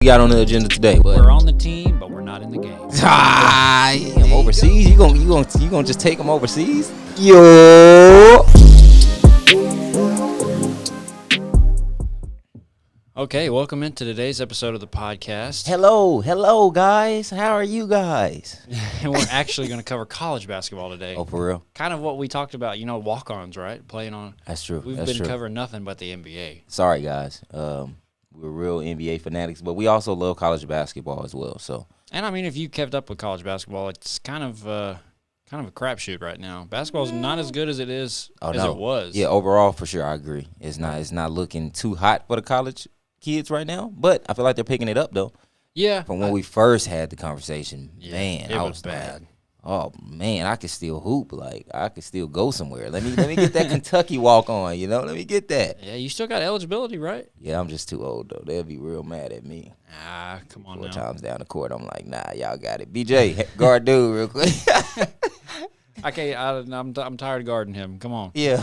got on the agenda today? But we're on the team, but we're not in the game. I'm overseas. You gonna just take them overseas? Yo. Okay, welcome into today's episode of the podcast. Hello, guys. How are you guys? And we're actually going to cover college basketball today. Oh, for real? Kind of what we talked about, Walk-Ons, right? Playing on. That's true. We've been covering nothing but the NBA. Sorry, guys. We're real NBA fanatics, but we also love college basketball as well. So. And I mean, if you kept up with college basketball, it's kind of a crapshoot right now. Basketball's not as good as it is it was. Yeah, overall, for sure, I agree. It's not looking too hot for the college kids right now, but I feel like they're picking it up though. Yeah. From when we first had the conversation, man, it was bad. Like, oh man, I could still hoop. Like I could still go somewhere. Let me get that Kentucky walk-on. Let me get that. Yeah, you still got eligibility, right? Yeah, I'm just too old though. They'll be real mad at me. Come on 4 now. times down the court, I'm like, nah, y'all got it. BJ, guard dude, real quick. Okay, I'm tired of guarding him. Come on. Yeah,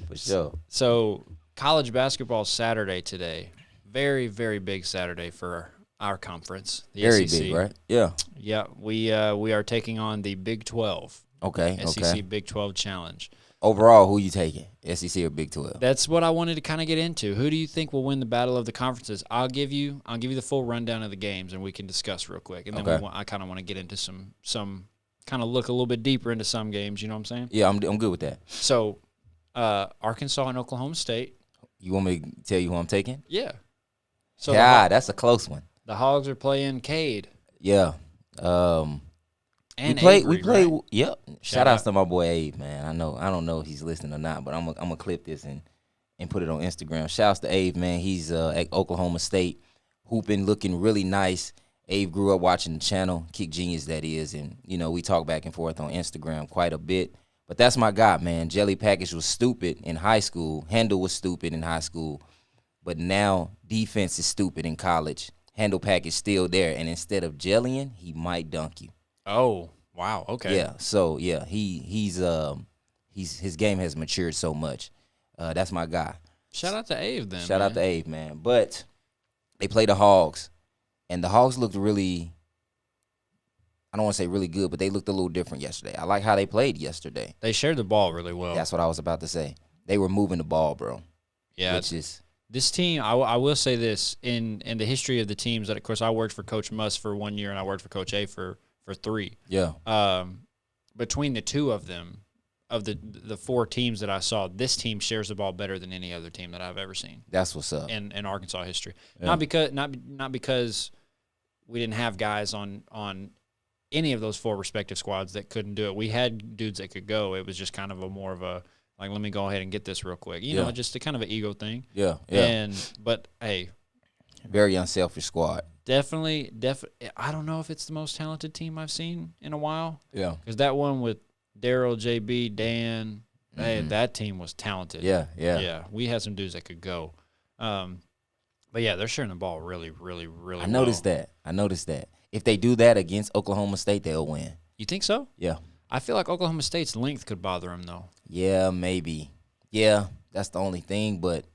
for sure. So college basketball Saturday today. Very, very big Saturday for our conference, the very SEC. Big, right? Yeah. Yeah, we are taking on the Big 12. Okay. SEC Big 12 Challenge. Overall, who you taking? SEC or Big 12? That's what I wanted to kind of get into. Who do you think will win the battle of the conferences? I'll give you the full rundown of the games, and we can discuss real quick. And then I kind of want to get into some kind of look a little bit deeper into some games. You know what I'm saying? Yeah, I'm good with that. So, Arkansas and Oklahoma State. You want me to tell you who I'm taking? Yeah. So that's a close one. The Hogs are playing Cade. Yeah. And we play. Right? Yep. Shout out to my boy Abe, man. I don't know if he's listening or not, but I'm gonna clip this and put it on Instagram. Shouts to Abe, man. He's at Oklahoma State, hooping, looking really nice. Abe grew up watching the channel, Kick Genius that is, and we talk back and forth on Instagram quite a bit. But that's my guy, man. Jelly Package was stupid in high school. Handle was stupid in high school. But now defense is stupid in college. Handle package still there, and instead of jellying, he might dunk you. Oh, wow. Okay. Yeah. So yeah, his game has matured so much. That's my guy. Shout out to Abe then. Shout out to Abe, man. But they play the Hogs, and the Hogs looked really. I don't want to say really good, but they looked a little different yesterday. I like how they played yesterday. They shared the ball really well. That's what I was about to say. They were moving the ball, bro. Yeah. This team, I will say this, in the history of the teams, that of course I worked for Coach Muss for 1 year and I worked for Coach A for 3. Yeah. Between the two of them, of the 4 teams that I saw, this team shares the ball better than any other team that I've ever seen. That's what's up. In Arkansas history. Yeah. Not because we didn't have guys on any of those 4 respective squads that couldn't do it. We had dudes that could go. It was just kind of more of a, like, let me go ahead and get this real quick. Just a kind of an ego thing. Yeah. But hey, very unselfish squad. Definitely. I don't know if it's the most talented team I've seen in a while. Yeah. Because that one with Daryl, JB, Dan, hey, that team was talented. Yeah. We had some dudes that could go. But yeah, they're sharing the ball really, really, really well. I noticed that. If they do that against Oklahoma State, they'll win. You think so? Yeah. I feel like Oklahoma State's length could bother them, though. Yeah, maybe. Yeah, that's the only thing, but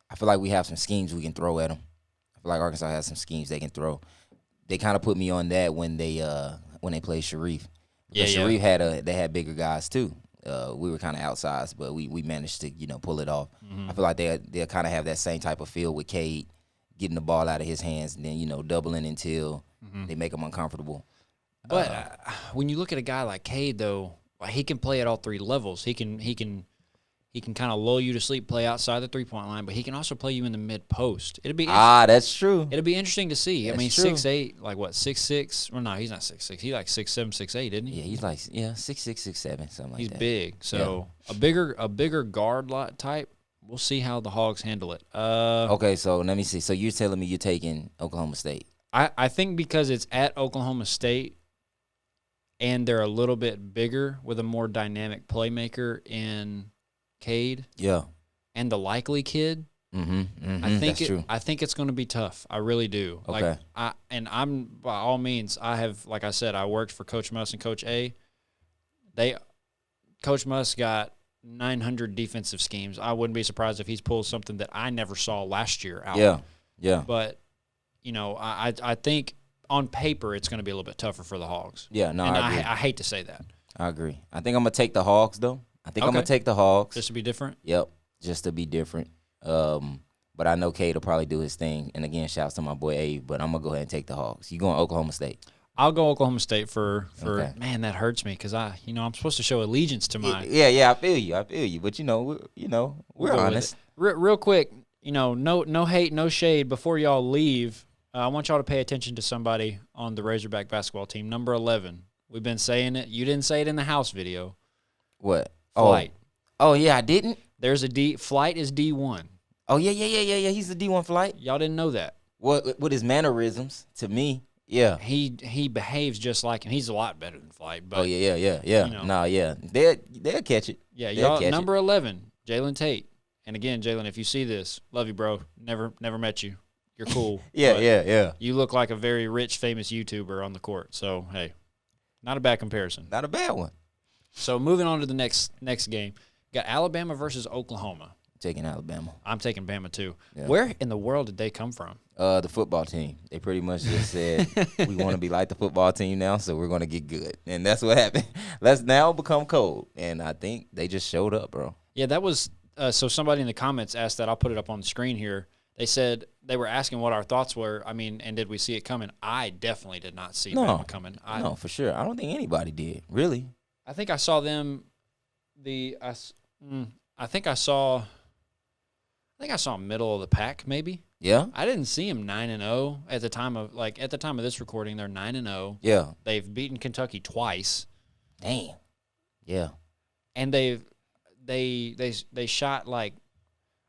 I feel like we have some schemes we can throw at them. I feel like Arkansas has some schemes they can throw. They kind of put me on that when they played Sharif. Because Sharif had bigger guys too. We were kind of outsized, but we managed to pull it off. Mm-hmm. I feel like they'll kind of have that same type of feel with Cade, getting the ball out of his hands and then doubling until they make him uncomfortable. But when you look at a guy like Cade, though, he can play at all 3 levels. He can kind of lull you to sleep, play outside the 3-point line, but he can also play you in the mid post. That's true. It'll be interesting to see. That's 6'8", like what, 6'6"? Well, no, he's not 6'6". He's like 6'7", 6'8", isn't he? Yeah, he's like 6'6", 6'7", something like that. He's big. So a bigger guard lot type. We'll see how the Hogs handle it. Okay, so let me see. So you're telling me you're taking Oklahoma State? I think because it's at Oklahoma State, and they're a little bit bigger with a more dynamic playmaker in Cade. Yeah. And the Likely kid. That's true. I think it's going to be tough. I really do. Okay. I'm by all means. I have, like I said, I worked for Coach Muss and Coach A. Coach Muss got 900 defensive schemes. I wouldn't be surprised if he's pulled something that I never saw last year out. Yeah. But I think on paper it's going to be a little bit tougher for the Hogs. Yeah, no, and I agree. I hate to say that. I agree. I think I'm going to take the Hogs, though. I think I'm Okay. going to take the Hogs. Just to be different? Yep, just to be different. But I know Cade will probably do his thing. And, again, shouts to my boy Abe, but I'm going to go ahead and take the Hogs. You going Oklahoma State? I'll go Oklahoma State for Okay. Man, that hurts me because I'm supposed to show allegiance to my. Yeah, I feel you. But, we're go with honest. it. Real quick, no hate, no shade. Before y'all leave, I want y'all to pay attention to somebody on the Razorback basketball team, number 11. We've been saying it. You didn't say it in the house video. What? Flight. Oh, yeah, I didn't? There's Flight is D1. Oh, yeah. He's the D1 Flight. Y'all didn't know that. What his mannerisms, to me, yeah. He behaves just like him. He's a lot better than Flight. But, Yeah. Nah, yeah. They'll catch it. Yeah, They'll y'all. catch Number 11, Jalen Tate. And again, Jalen, if you see this, love you, bro. Never met you. You're cool. Yeah. You look like a very rich, famous YouTuber on the court. So, hey, not a bad comparison. Not a bad one. So, moving on to the next game. Got Alabama versus Oklahoma. Taking Alabama. I'm taking Bama, too. Yeah. Where in the world did they come from? The football team. They pretty much just said, we want to be like the football team now, so we're going to get good. And that's what happened. Let's now become cold. And I think they just showed up, bro. Yeah, that was so somebody in the comments asked that. I'll put it up on the screen here. They said they were asking what our thoughts were. I mean, and did we see it coming? I definitely did not see Bama coming. No, for sure. I don't think anybody did, really. I think I saw them. I think I saw middle of the pack, maybe. Yeah? I didn't see them 9-0 at the time of this recording. They're 9-0. Yeah. They've beaten Kentucky twice. Damn. Yeah. And they shot like,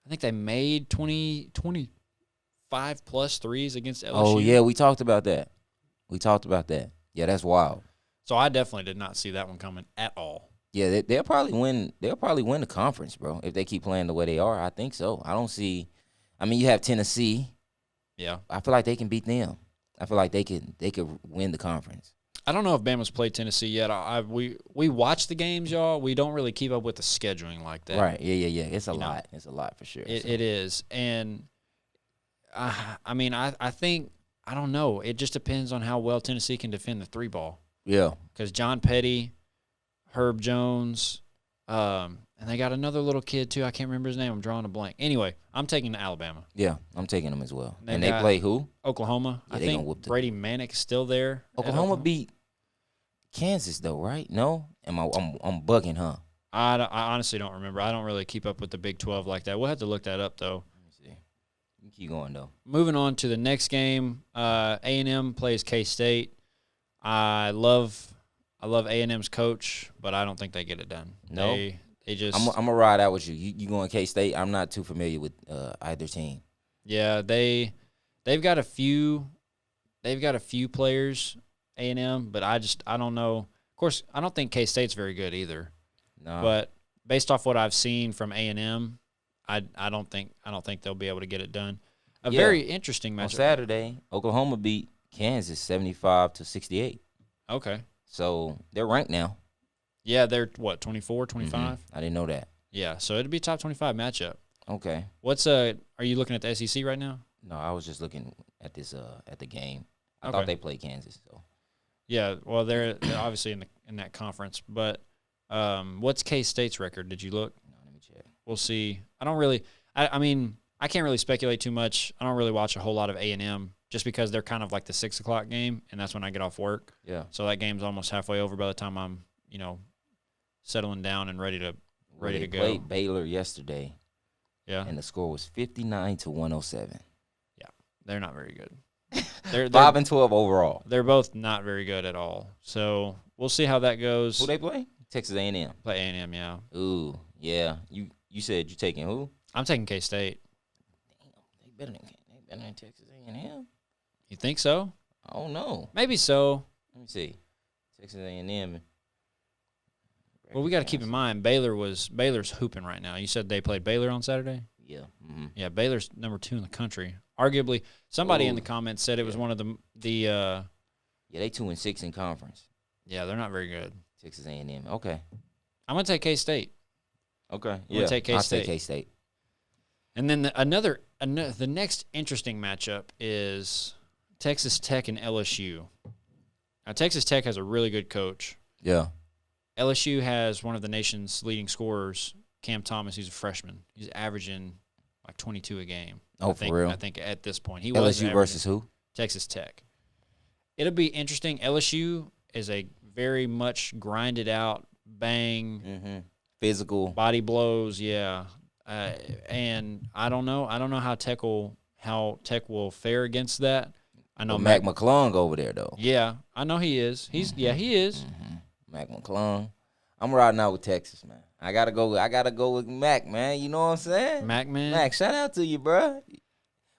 I think they made 25 plus threes against LSU. Oh, yeah, we talked about that. Yeah, that's wild. So I definitely did not see that one coming at all. Yeah, they'll probably win the conference, bro, if they keep playing the way they are. I think so. You have Tennessee. Yeah. I feel like they can beat them. I feel like they could win the conference. I don't know if Bama's played Tennessee yet. We watch the games, y'all. We don't really keep up with the scheduling like that. Right. Yeah. It's a lot. It's a lot for sure. It is. And, I think, I don't know. It just depends on how well Tennessee can defend the three ball. Yeah. Because John Petty, Herb Jones, and they got another little kid, too. I can't remember his name. I'm drawing a blank. Anyway, I'm taking Alabama. Yeah, I'm taking them as well. And and they play who? Oklahoma. Yeah, I they gonna think whoop them. Brady Manick is still there. Oklahoma beat Kansas, though, right? No? I'm bugging, huh? I honestly don't remember. I don't really keep up with the Big 12 like that. We'll have to look that up, though. Let me see. You keep going, though. Moving on to the next game, A&M plays K-State. I love A&M's coach, but I don't think they get it done. No? They just I'm going to ride out with you. You going K-State? I'm not too familiar with either team. Yeah, they've got a few players, A&M, but I don't know. Of course, I don't think K-State's very good either. No. But based off what I've seen from A&M, I don't think they'll be able to get it done. Very interesting matchup. On Saturday, Oklahoma beat Kansas 75-68. Okay. So they're ranked now. Yeah, they're what, 24, 25? I didn't know that. Yeah, so it'd be a top 25 matchup. Okay. Are you looking at the SEC right now? No, I was just looking at this at the game. I Okay. thought they played Kansas. So Yeah, well they're obviously in that conference, but what's K-State's record? Did you look? no, let me check. We'll see. I can't really speculate too much. I don't really watch a whole lot of A&M just because they're kind of like the 6 o'clock game, and that's when I get off work. Yeah. So that game's almost halfway over by the time I'm, settling down and ready to They go. played Baylor yesterday, Yeah, and the score was 59-107. they're not very good. They're 5-12 overall. They're both not very good at all. So we'll see how that goes. Who they play? Texas A&M. Play A&M, yeah. Ooh, yeah. You said you taking who? I'm taking K-State. Damn, they better than Texas A&M. You think so? I don't know. Maybe so. Let me see. Texas A&M. Well, we got to keep in mind Baylor's hooping right now. You said they played Baylor on Saturday? Yeah. Mm-hmm. Yeah, Baylor's number 2 in the country. Arguably, somebody in the Ooh. comments said it was one of the Yeah, they 2-6 in conference. yeah, they're not very good. Texas A&M. Okay. I'm going to take K-State. Okay. gonna take I'll K-State. take K-State. And then the next interesting matchup is Texas Tech and LSU. Now, Texas Tech has a really good coach. Yeah. LSU has one of the nation's leading scorers, Cam Thomas. He's a freshman. He's averaging like 22 a game. Oh, for real? I think at this point. LSU versus who? Texas Tech. It'll be interesting. LSU is a very much grinded out, bang, physical, body blows, yeah. And I don't know how Tech will fare against that. I know Mac McClung over there though. Yeah, I know he is. He is. Mac McClung. I'm riding out with Texas, man. I gotta go with Mac, man. You know what I'm saying? Mac, man. Mac, shout out to you, bro.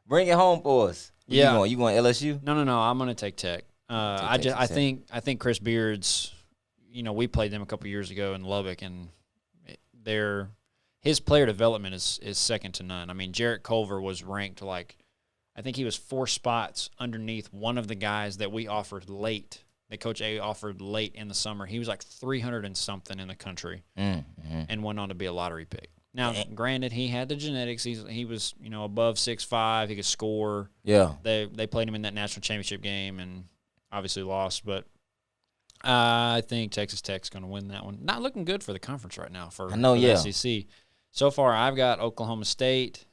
Bring it home for us. Yeah. You going LSU? No. I'm gonna take Tech. I think Chris Beard's. We played them a couple years ago in Lubbock, and his player development is second to none. I mean, Jarrett Culver was ranked I think he was 4 spots underneath one of the guys that we offered late. That Coach A offered late in the summer. He was like 300 and something in the country, and went on to be a lottery pick. Now, granted, he had the genetics. He was above 6'5". He could score. Yeah. They played him in that national championship game and obviously lost, but I think Texas Tech's going to win that one. Not looking good for the conference right now for the SEC. So far, I've got Oklahoma State,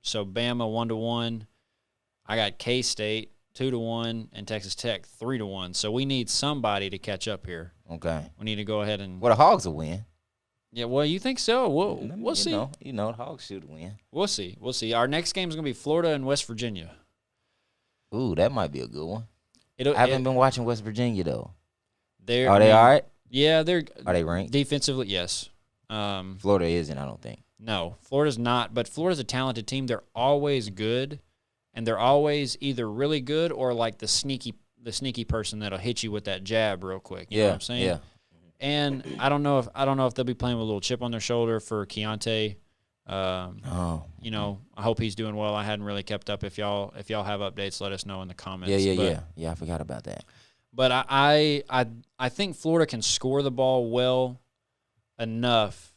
so Bama 1-1. I got K-State 2-1 and Texas Tech 3-1. So we need somebody to catch up here. Okay. We need to go ahead and. Well, the Hogs will win. Yeah, well, you think so? We'll see. The Hogs should win. We'll see. Our next game is going to be Florida and West Virginia. Ooh, that might be a good one. I haven't been watching West Virginia though. Are they all right? Yeah, Are they ranked defensively? Yes. Florida isn't. I don't think. No, Florida's not. But Florida's a talented team. They're always good, and they're always either really good or like the sneaky person that'll hit you with that jab real quick. You know what I'm saying? Yeah. And I don't know if they'll be playing with a little chip on their shoulder for Keontae. I hope he's doing well. I hadn't really kept up. If y'all have updates, let us know in the comments. Yeah. I forgot about that. But I think Florida can score the ball well enough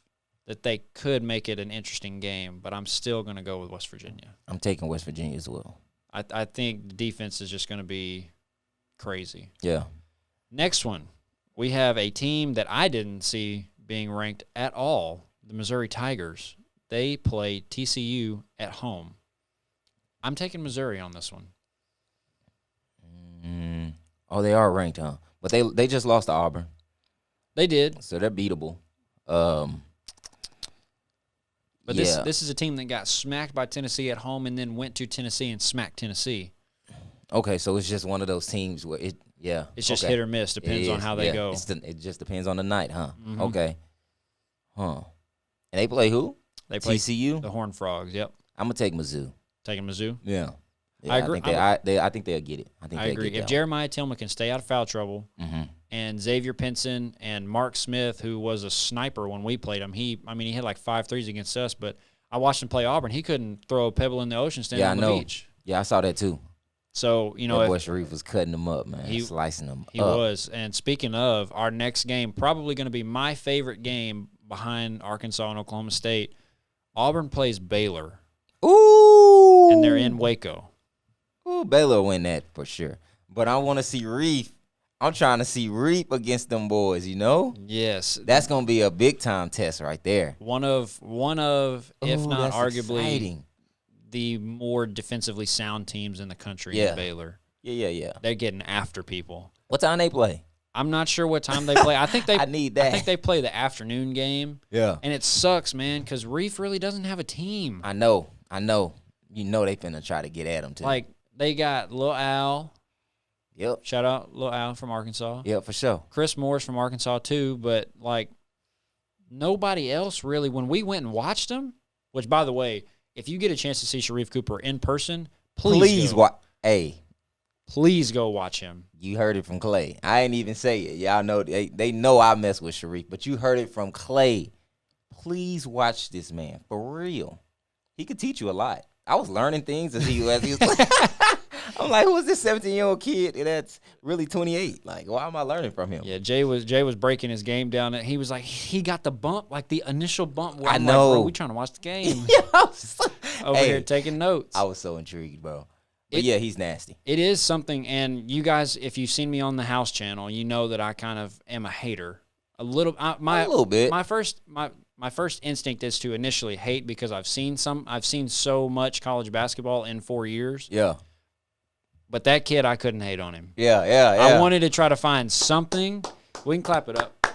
that they could make it an interesting game. But I'm still going to go with West Virginia. I'm taking West Virginia as well. I think the defense is just going to be crazy. Yeah. Next one, we have a team that I didn't see being ranked at all. The Missouri Tigers. They play TCU at home. I'm taking Missouri on this one. Oh, they are ranked, huh? But they just lost to Auburn. They did. So they're beatable. But this is a team that got smacked by Tennessee at home and then went to Tennessee and smacked Tennessee. Okay, so it's just one of those teams where it's just hit or miss. Depends on how they go. It just depends on the night, huh? Mm-hmm. Okay. Huh. And they play who? They play TCU? The Horned Frogs, yep. I'm going to take Mizzou. Taking Mizzou? Yeah. I agree. I think they'll get it. I agree. If Jeremiah Tillman can stay out of foul trouble, and Xavier Pinson and Mark Smith, who was a sniper when we played him, he hit like 5 threes against us, but I watched him play Auburn. He couldn't throw a pebble in the ocean standing on the beach. Yeah, I saw that too. So, that boy Sharif was cutting them up, man. Slicing them up. He was. And speaking of, our next game, probably going to be my favorite game behind Arkansas and Oklahoma State. Auburn plays Baylor. Ooh. And they're in Waco. Ooh, Baylor will win that for sure. But I want to see Reef. I'm trying to see Reef against them boys, Yes. That's going to be a big-time test right there. One of, if not arguably, exciting. The more defensively sound teams in the country in Baylor. Yeah. They're getting after people. What time they play? I'm not sure what time they play. I think they I need that. I think they play the afternoon game. Yeah. And it sucks, man, because Reef really doesn't have a team. I know. They finna try to get at him, too. Like, they got Lil Al. Yep. Shout out Lil Al from Arkansas. Yeah, for sure. Chris Moore's from Arkansas, too. But, nobody else really. When we went and watched him, which, by the way, if you get a chance to see Sharif Cooper in person, please go. Please go watch him. You heard it from Clay. I ain't even say it. Y'all know they know I mess with Sharif, but you heard it from Clay. Please watch this man for real. He could teach you a lot. I was learning things as he was. I'm like, who is this 17-year-old kid that's really 28? Like, why am I learning from him? Yeah, Jay was breaking his game down. He was like, he got the bump, like the initial bump. Where know. Like, bro, we trying to watch the game. Yeah, Over here taking notes. I was so intrigued, bro. But yeah, he's nasty. It is something, and you guys, if you've seen me on the House channel, you know that I kind of am a hater. A little bit. My first instinct is to initially hate because I've seen so much college basketball in 4 years. Yeah. But that kid, I couldn't hate on him. Yeah. I wanted to try to find something. We can clap it up.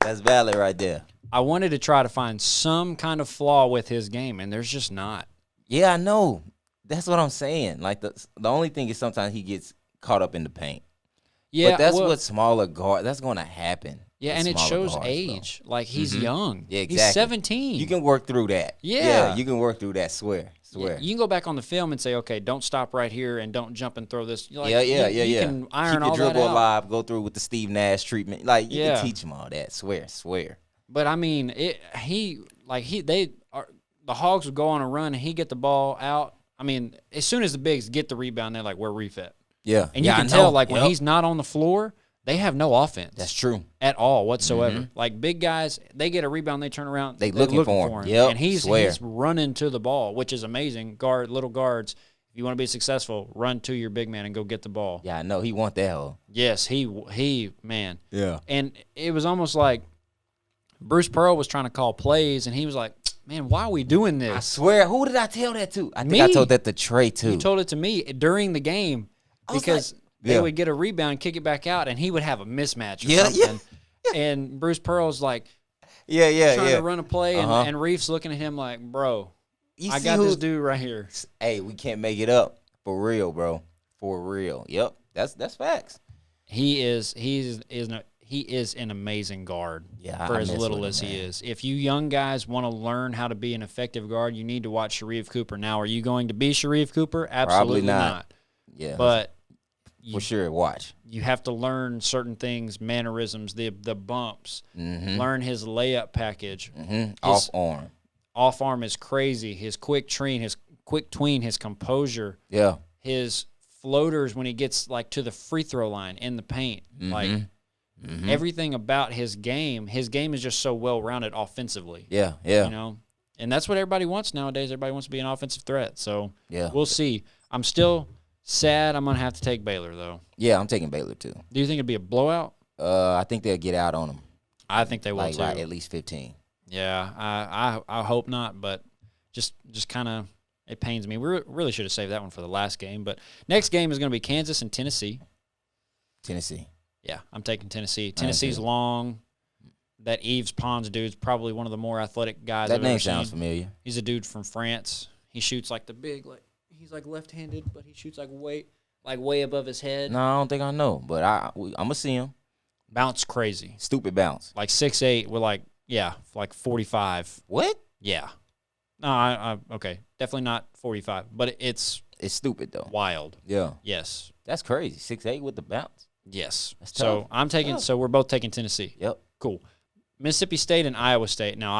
That's valid right there. I wanted to try to find some kind of flaw with his game, and there's just not. Yeah, I know. That's what I'm saying. Like the only thing is sometimes he gets caught up in the paint. Yeah, but that's what smaller guard. That's going to happen. Yeah, and it shows guards, age. Like he's young. Yeah, exactly. He's 17. You can work through that. Yeah, you can work through that. Swear. Yeah, you can go back on the film and say, okay, don't stop right here and don't jump and throw this. Like, yeah. You can iron Keep all your that dribble out. alive. Go through with the Steve Nash treatment. Like you can teach him all that. Swear. But I mean, the Hogs would go on a run and he'd get the ball out. I mean, as soon as the bigs get the rebound, they're like, where Reef at? Yeah. And you can tell, like, when he's not on the floor, they have no offense. That's true. At all whatsoever. Like, big guys, they get a rebound, they turn around. They looking for him. Yep. And he's running to the ball, which is amazing. Little guards, if you want to be successful, run to your big man and go get the ball. Yeah, I know. He want that hole. Yes, he, man. Yeah. And it was almost like Bruce Pearl was trying to call plays, and he was like, man, why are we doing this? I swear. Who did I tell that to? I think I told that to Trey, too. You told it to me during the game because they would get a rebound, kick it back out, and he would have a mismatch or something. Yeah. And Bruce Pearl's like, trying to run a play, and Reef's looking at him like, bro, I got this dude right here. Hey, we can't make it up. For real, bro. For real. Yep. That's facts. He is an amazing guard for as little as he is. If you young guys want to learn how to be an effective guard, you need to watch Sharif Cooper. Now, are you going to be Sharif Cooper? Absolutely not. Yeah. But for sure, watch. You have to learn certain things, mannerisms, the bumps, learn his layup package. Off arm is crazy. His quick tween, his composure. Yeah. His floaters when he gets like to the free throw line in the paint. Like everything about his game is just so well rounded offensively. Yeah. You know? And that's what everybody wants nowadays. Everybody wants to be an offensive threat. So we'll see. I'm still sad I'm going to have to take Baylor, though. Yeah, I'm taking Baylor, too. Do you think it'd be a blowout? I think they'll get out on them. I think they will, too. Like at least 15. Yeah, I hope not, but just kind of it pains me. We really should have saved that one for the last game. But next game is going to be Kansas and Tennessee. Tennessee. Yeah, I'm taking Tennessee. Tennessee's long. That Yves Pons dude's probably one of the more athletic guys I've ever seen. That name sounds familiar. He's a dude from France. He shoots like the big, he's like left-handed, but he shoots like way above his head. No, I don't think I know, but I'm gonna see him. Bounce crazy. Stupid bounce. Like 6'8", with like 45. What? Yeah. No, okay. Definitely not 45, but it's stupid though. Wild. Yeah. Yes. That's crazy. 6'8" with the bounce. Yes. That's tough. So we're both taking Tennessee. Yep. Cool. Mississippi State and Iowa State. Now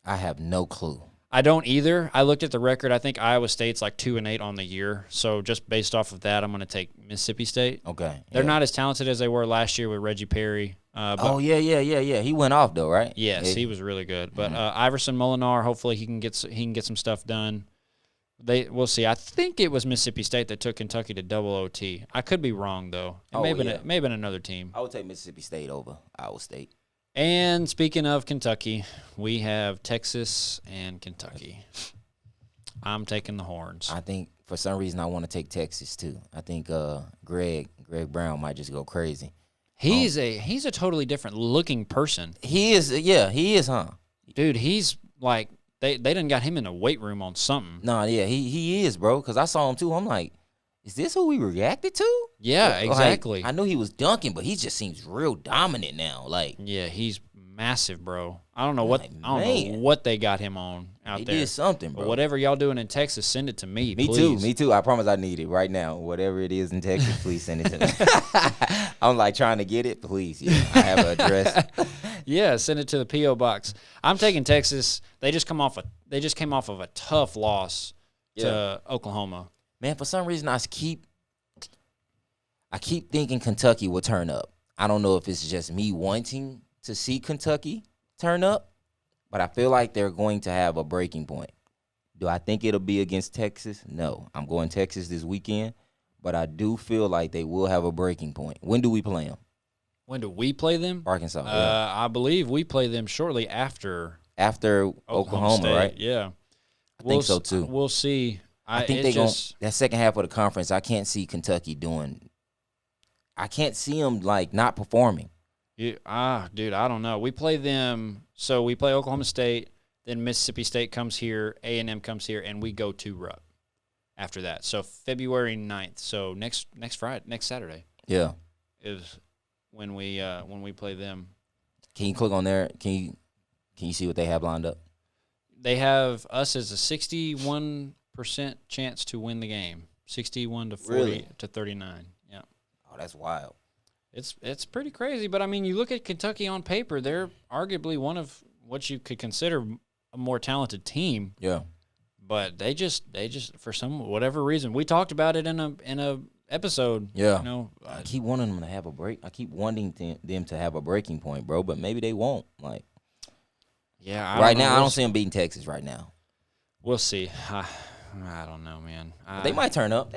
I have no clue. I don't either. I looked at the record. I think Iowa State's like 2-8 on the year. So just based off of that, I'm going to take Mississippi State. Okay. They're not as talented as they were last year with Reggie Perry. Yeah. He went off though, right? Yes, he was really good. But Iverson Molinar, hopefully he can get some stuff done. We'll see. I think it was Mississippi State that took Kentucky to double OT. I could be wrong though. It may have been another team. I would take Mississippi State over Iowa State. And speaking of Kentucky, we have Texas and Kentucky. I'm taking the Horns. I think for some reason I want to take Texas too. I think Greg Brown might just go crazy. He's a totally different looking person. He is, huh? Dude, he's like they done got him in a weight room on something. No, yeah, he is, bro. Because I saw him too. I'm like, is this who we reacted to? Yeah, exactly. I knew he was dunking, but he just seems real dominant now. Yeah, he's massive, bro. I don't know what they got him on out there. He did something, bro. But whatever y'all doing in Texas, send it to me, please. Me too. I promise I need it right now. Whatever it is in Texas, please send it to me. I'm like trying to get it, please. Yeah, I have an address. Yeah, send it to the P.O. box. I'm taking Texas. They just came off of a tough loss to Oklahoma. Man, for some reason I keep thinking Kentucky will turn up. I don't know if it's just me wanting to see Kentucky turn up, but I feel like they're going to have a breaking point. Do I think it'll be against Texas? No. I'm going Texas this weekend, but I do feel like they will have a breaking point. When do we play them? When do we play them? Arkansas. Yeah. I believe we play them shortly after Oklahoma, State. right? Yeah. I think so too. We'll see. I think they're going to, that second half of the conference, I can't see Kentucky doing, I can't see them like not performing. Dude, I don't know. We play them, so we play Oklahoma State, then Mississippi State comes here, A&M comes here, and we go to Rupp after that. So February 9th, so next Saturday. Yeah. Is when we play them. Can you click on there? Can you see what they have lined up? They have us as a 61% chance to win the game. 61 to 40 Really? to 39. Yeah. Oh, that's wild. It's pretty crazy, but I mean, you look at Kentucky on paper, they're arguably one of what you could consider a more talented team. Yeah. But they just for whatever reason, we talked about it in a episode. Yeah. You know, I keep wanting them to have a break. I keep wanting them to have a breaking point, bro, but maybe they won't. Like, yeah. right now, I don't see them beating Texas right now. We'll see. I don't know, man. They might turn up.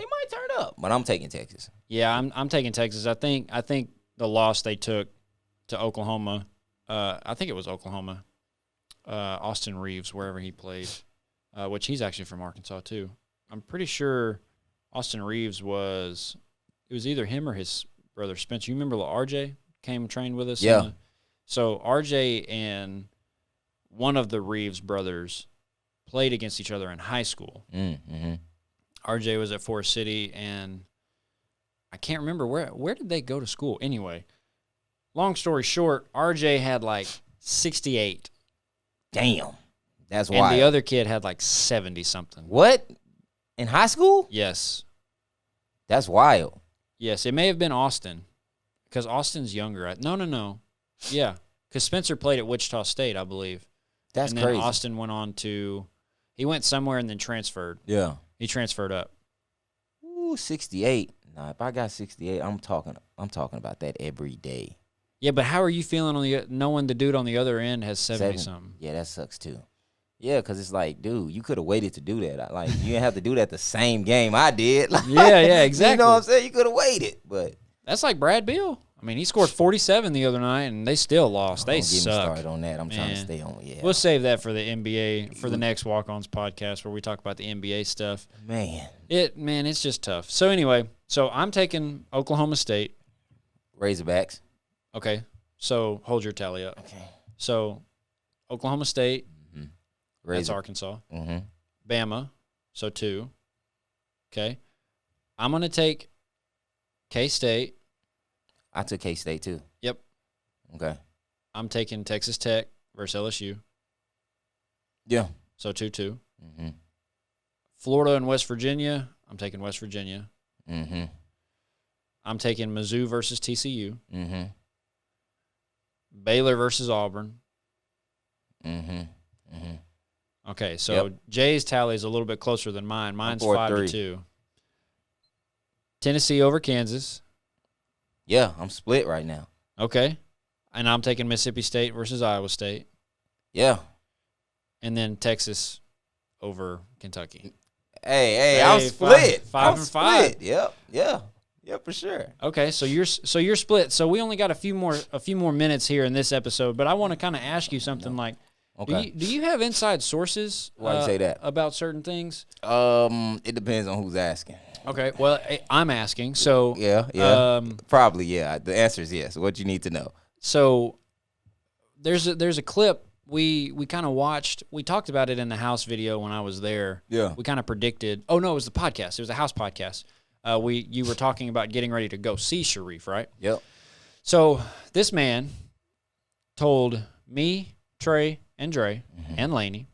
But I'm taking Texas. Yeah, I'm taking Texas. I think the loss they took to Oklahoma, I think it was Oklahoma, Austin Reeves, wherever he played, which he's actually from Arkansas too. I'm pretty sure Austin Reeves it was either him or his brother Spencer. You remember RJ came and trained with us? Yeah. So RJ and one of the Reeves brothers played against each other in high school. Mm-hmm. RJ was at Forest City, and I can't remember where did they go to school. Anyway, long story short, RJ had like 68. Damn. That's and wild. the other kid had like 70-something. What? In high school? Yes. That's wild. Yes, it may have been Austin, because Austin's younger. No. Yeah, because Spencer played at Wichita State, I believe. That's and then crazy. Austin went on he went somewhere and then transferred. Yeah. He transferred up. Ooh, 68. Nah, if I got 68, I'm talking about that every day. Yeah, but how are you feeling knowing the dude on the other end has 70-something? Yeah, that sucks too. Yeah, because it's like, dude, you could have waited to do that. Like, you didn't have to do that the same game I did. Like, yeah, exactly. You know what I'm saying? You could have waited, but that's like Brad Beal. I mean, he scored 47 the other night, and they still lost. They suck. Don't get me started on that. I'm trying to stay on. Yeah, we'll save that for the NBA for the next Walk-Ons podcast where we talk about the NBA stuff. It's just tough. So anyway, I'm taking Oklahoma State. Razorbacks. Okay, so hold your tally up. Okay. So Oklahoma State. Mm-hmm. That's Arkansas. Mm-hmm. Bama. So 2. Okay. I'm gonna take K-State. I took K-State too. Yep. Okay. I'm taking Texas Tech versus LSU. Yeah. So 2-2. Mm-hmm. Florida and West Virginia. I'm taking West Virginia. Mm-hmm. I'm taking Mizzou versus TCU. Mm-hmm. Baylor versus Auburn. Mm-hmm. Mm-hmm. Okay, so Jay's tally is a little bit closer than mine. Mine's 5-2. Tennessee over Kansas. Yeah, I'm split right now. Okay. And I'm taking Mississippi State versus Iowa State. Yeah. And then Texas over Kentucky. Hey, I'm split. 5 and 5. Yep. Yeah, for sure. Okay, so you're split. So we only got a few more minutes here in this episode, but I want to kind of ask you something like, okay. Do you have inside sources? Why do you say that? About certain things? It depends on who's asking. Okay, well, I'm asking. So yeah, probably yeah. The answer is yes. What you need to know. So there's a clip we kind of watched. We talked about it in the house video when I was there. Yeah, we kind of predicted. Oh no, it was the podcast. It was a house podcast. You were talking about getting ready to go see Sharif, right? Yep. So this man told me, Trey, and Dre, and Laney.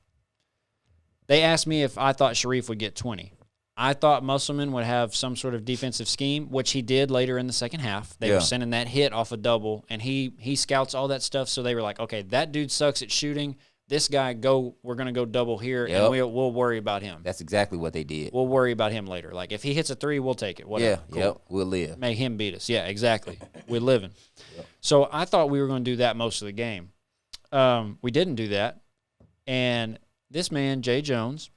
They asked me if I thought Sharif would get 20. I thought Musselman would have some sort of defensive scheme, which he did later in the second half. They were sending that hit off a double, and he scouts all that stuff. So they were like, okay, that dude sucks at shooting. This guy, we're going to go double here, and we'll worry about him. That's exactly what they did. We'll worry about him later. Like, if he hits a 3, we'll take it. Whatever. Yeah, cool. We'll live. Make him beat us. Yeah, exactly. We're living. Yep. So I thought we were going to do that most of the game. We didn't do that. And this man, Jay Jones,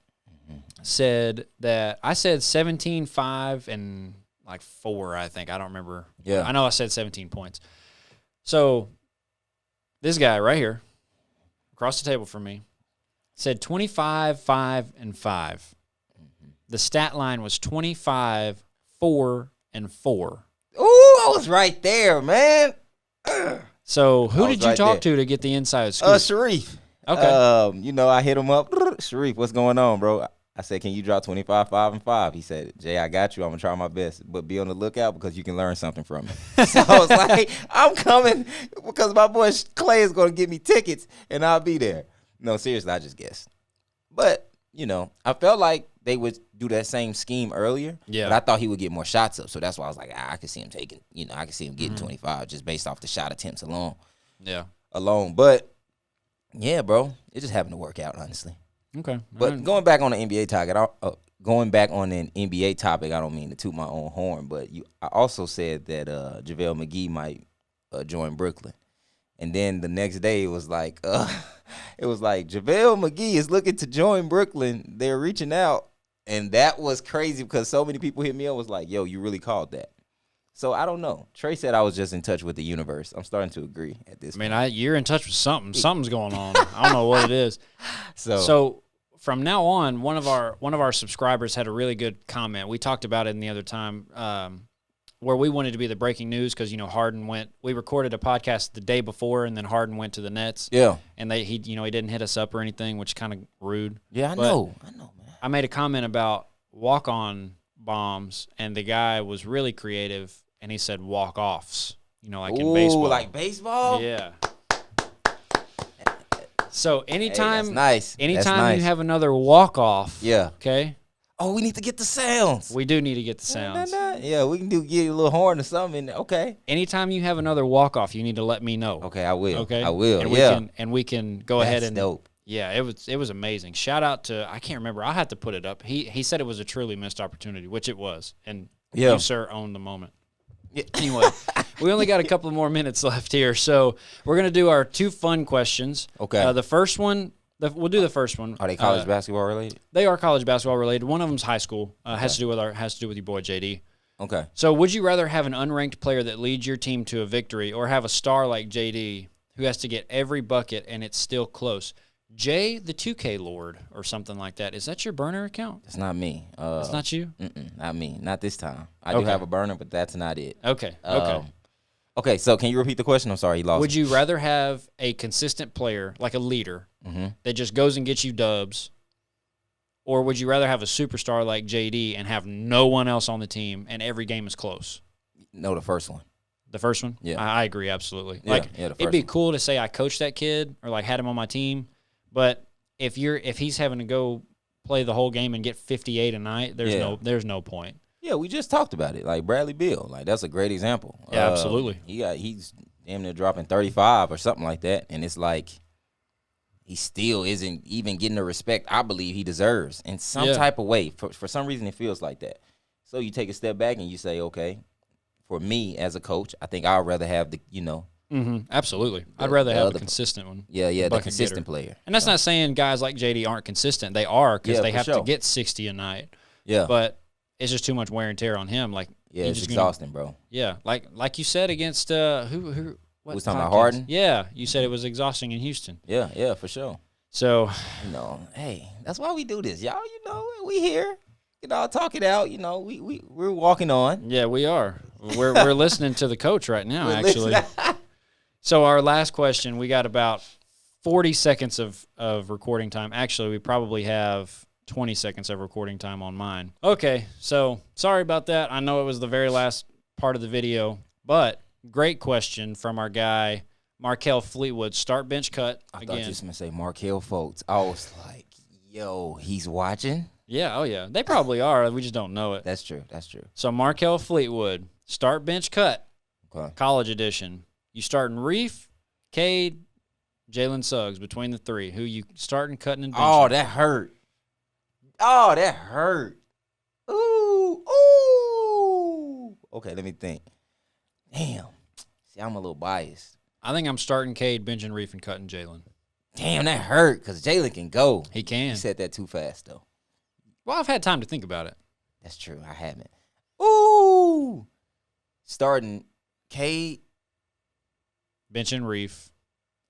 said that I said 17-5 and like 4, I think. I don't remember. Yeah. I know I said 17 points. So this guy right here, across the table from me, said 25, 5, and 5. The stat line was 25, 4, and 4. Ooh, I was right there, man. So who did you right talk there. to get the inside scoop? Sharif. Okay. You know, I hit him up. Sharif, what's going on, bro? I said, can you drop 25, 5, and 5? He said, Jay, I got you. I'm going to try my best. But be on the lookout because you can learn something from me. So I was like, I'm coming because my boy Clay is going to give me tickets, and I'll be there. No, seriously, I just guessed. But, you know, I felt like they would do that same scheme earlier. Yeah. But I thought he would get more shots up. So that's why I was like, I could see him taking, you know, I could see him getting 25 just based off the shot attempts alone. Yeah. But, yeah, bro, it just happened to work out, honestly. Okay. But going back on the NBA topic, I don't mean to toot my own horn, but I also said that JaVale McGee might join Brooklyn. And then the next day it was like JaVale McGee is looking to join Brooklyn. They're reaching out. And that was crazy because so many people hit me up was like, yo, you really called that. So I don't know. Trey said I was just in touch with the universe. I'm starting to agree at this point. I mean, you're in touch with something. Something's going on. I don't know what it is. So from now on, one of our subscribers had a really good comment. We talked about it in the other time where we wanted to be the breaking news because, you know, Harden went. We recorded a podcast the day before, and then Harden went to the Nets. Yeah. And he didn't hit us up or anything, which is kind of rude. Yeah, I know, man. I made a comment about walk-on bombs, and the guy was really creative, and he said walk-offs. You know, like in baseball. Like baseball? Yeah. So anytime, that's nice. Anytime you have another walk-off, yeah. Okay. Oh, we need to get the sounds. We do need to get the sounds. Yeah, we can get a little horn or something. Okay. Anytime you have another walk-off, you need to let me know. Okay, I will. Okay, I will. And we can go ahead and dope. Yeah, it was amazing. Shout out to, I can't remember. I'll have to put it up. He said it was a truly missed opportunity, which it was, and you sir owned the moment. Yeah. Anyway, we only got a couple more minutes left here, so we're gonna do our 2 fun questions. Okay. The first one, we'll do the first one. Are they college basketball related? They are college basketball related. One of them's high school. Has to do with your boy JD. Okay. So, would you rather have an unranked player that leads your team to a victory, or have a star like JD who has to get every bucket and it's still close? Jay, the 2K Lord, or something like that. Is that your burner account? It's not me. It's not you? Not me. Not this time. I do have a burner, but that's not it. Okay. Okay, so can you repeat the question? I'm sorry, he lost. Would you rather have a consistent player, like a leader, that just goes and gets you dubs, or would you rather have a superstar like JD and have no one else on the team and every game is close? No, the first one. The first one? Yeah. I agree, absolutely. Yeah, it'd be cool to say I coached that kid or like had him on my team. But if he's having to go play the whole game and get 58 a night, there's no point. Yeah, we just talked about it. Like Bradley Beal, like that's a great example. Yeah, absolutely. He's damn near dropping 35 or something like that, and it's like he still isn't even getting the respect I believe he deserves in some type of way. For some reason, it feels like that. So you take a step back and you say, okay, for me as a coach, I think I'd rather have the Absolutely. I'd rather have a consistent one. Yeah, the consistent player. And that's not saying guys like JD aren't consistent. They are because they have to get 60 a night. Yeah. But it's just too much wear and tear on him. Like it's exhausting, bro. Yeah, like you said against who was talking about Harden? Yeah, you said it was exhausting in Houston. Yeah, for sure. So hey, that's why we do this, y'all. We here. Talk it out. We're walking on. Yeah, we are. We're listening to the coach right now, actually. So our last question, we got about 40 seconds of recording time. Actually, we probably have 20 seconds of recording time on mine. Okay, so sorry about that. I know it was the very last part of the video, but great question from our guy, Markel Fleetwood. Start, bench, cut. I thought you were going to say Markel Fultz. I was like, yo, he's watching? Yeah, oh yeah. They probably are. We just don't know it. That's true. So Markel Fleetwood, start, bench, cut. Okay. College edition. You starting Reef, Cade, Jalen Suggs between the 3. Who you starting, cutting, and benching? Oh, that hurt. Ooh. Okay, let me think. Damn. See, I'm a little biased. I think I'm starting Cade, benching Reef, and cutting Jalen. Damn, that hurt because Jalen can go. He can. You said that too fast, though. Well, I've had time to think about it. That's true. I haven't. Ooh. Starting Cade. Benching Reef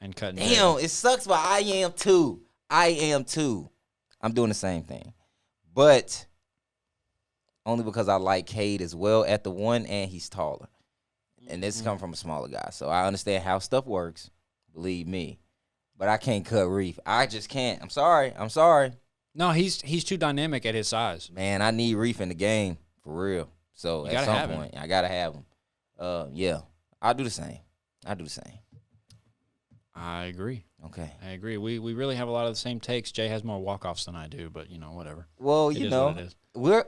and cutting. Damn, it sucks, but I am too. I'm doing the same thing. But only because I like Cade as well at the 1, and he's taller. And this is coming from a smaller guy. So I understand how stuff works. Believe me. But I can't cut Reef. I just can't. I'm sorry. No, he's too dynamic at his size. Man, I need Reef in the game for real. So You at gotta some have point, I gotta have him. Yeah, I'll do the same. I agree. Okay. I agree. We really have a lot of the same takes. Jay has more walk-offs than I do, but whatever. Well, It is what it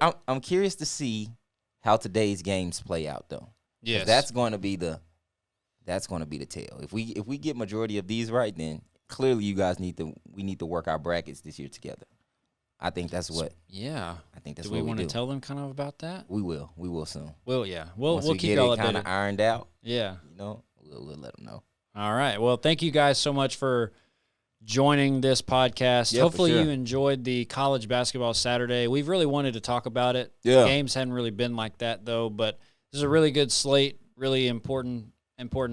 is. I'm curious to see how today's games play out though. Yes. That's going to be the tale. If we get majority of these right, then clearly you guys need to work our brackets this year together. I think that's what. Yeah. I think that's do what we want do. to tell them kind of about that? We will soon. Well, yeah. We'll Once we keep get y'all it kind of updated. ironed out. Yeah. We'll let them know. All right. Well, thank you guys so much for joining this podcast. Yeah, Hopefully for sure. you enjoyed the college basketball Saturday. We've really wanted to talk about it. Yeah. Games hadn't really been like that though, but this is a really good slate, really important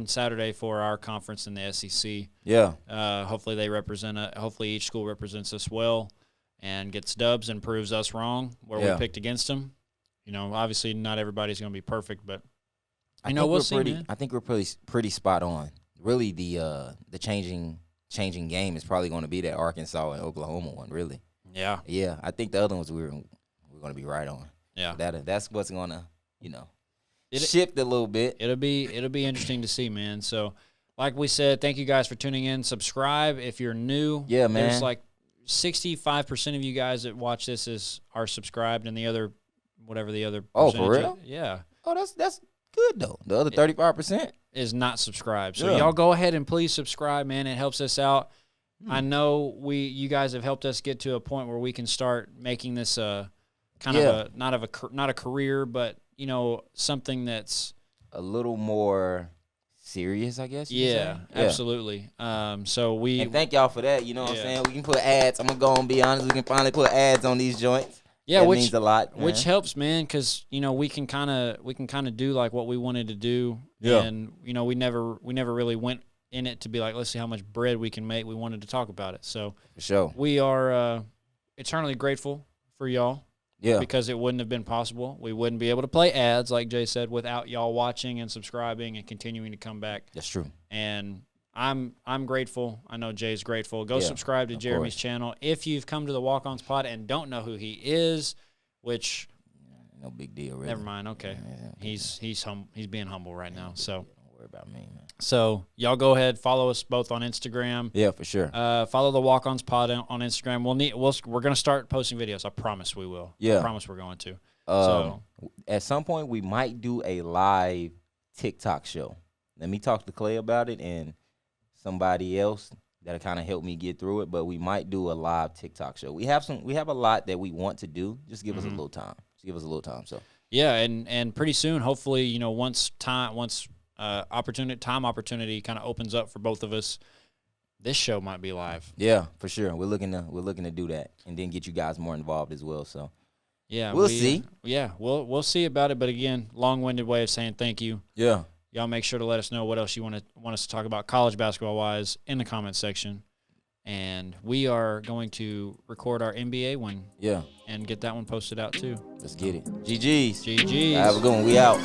Saturday for our conference in the SEC. Yeah. Hopefully they hopefully each school represents us well and gets dubs and proves us wrong where we picked against them. Obviously not everybody's going to be perfect, but we'll see, man. I think we're pretty spot on. Really, the changing game is probably going to be that Arkansas and Oklahoma one. Really. Yeah. Yeah, I think the other ones we're going to be right on. Yeah. That's what's going to shift a little bit. It'll be interesting to see, man. So, like we said, thank you guys for tuning in. Subscribe if you're new. Yeah, man. There's like 65% of you guys that watch this are subscribed, and the other, whatever the other. Oh, for real? Yeah. Oh, that's good though. The other 35% is not subscribed. So Yeah. y'all go ahead and please subscribe, man. It helps us out. I know you guys have helped us get to a point where we can start making this a kind of not a career, but something that's a little more serious, I guess. you could say. Absolutely. So And thank y'all for that. You know what I'm saying? We can put ads. I'm gonna be honest. We can finally put ads on these joints. Yeah, that which means a lot, man. Which helps, man, because we can kind of do like what we wanted to do. Yeah. And we never really went in it to be like, let's see how much bread we can make. We wanted to talk about it. So For sure. we are eternally grateful for y'all. Yeah. Because it wouldn't have been possible. We wouldn't be able to play ads, like Jay said, without y'all watching and subscribing and continuing to come back. That's true. And I'm grateful. I know Jay's grateful. Go Yeah, subscribe to of Jeremy's course. channel. If you've come to the Walk-Ons pod and don't know who he is, which No big deal, really. never mind. Okay, Yeah. he's being humble right now. So Don't worry about me, man. so y'all go ahead, follow us both on Instagram. Yeah, for sure. Follow the Walk-Ons pod on Instagram. We're gonna start posting videos. I promise we will. Yeah. I promise we're going to. So At some point, we might do a live TikTok show. Let me talk to Clay about it and somebody else that'll kind of help me get through it. But we might do a live TikTok show. We have a lot that we want to do. Just give us a little time. So yeah, and pretty soon, hopefully, once opportunity kind of opens up for both of us, this show might be live. yeah, for sure. We're looking to do that and then get you guys more involved as well. So Yeah, we'll see. Yeah, we'll see about it. But again, long-winded way of saying thank you. Yeah. Y'all make sure to let us know what else you want us to talk about college basketball-wise in the comments section. And we are going to record our NBA one and get that one posted out too. Let's get it. GG's. GG's. Have a good one. We out.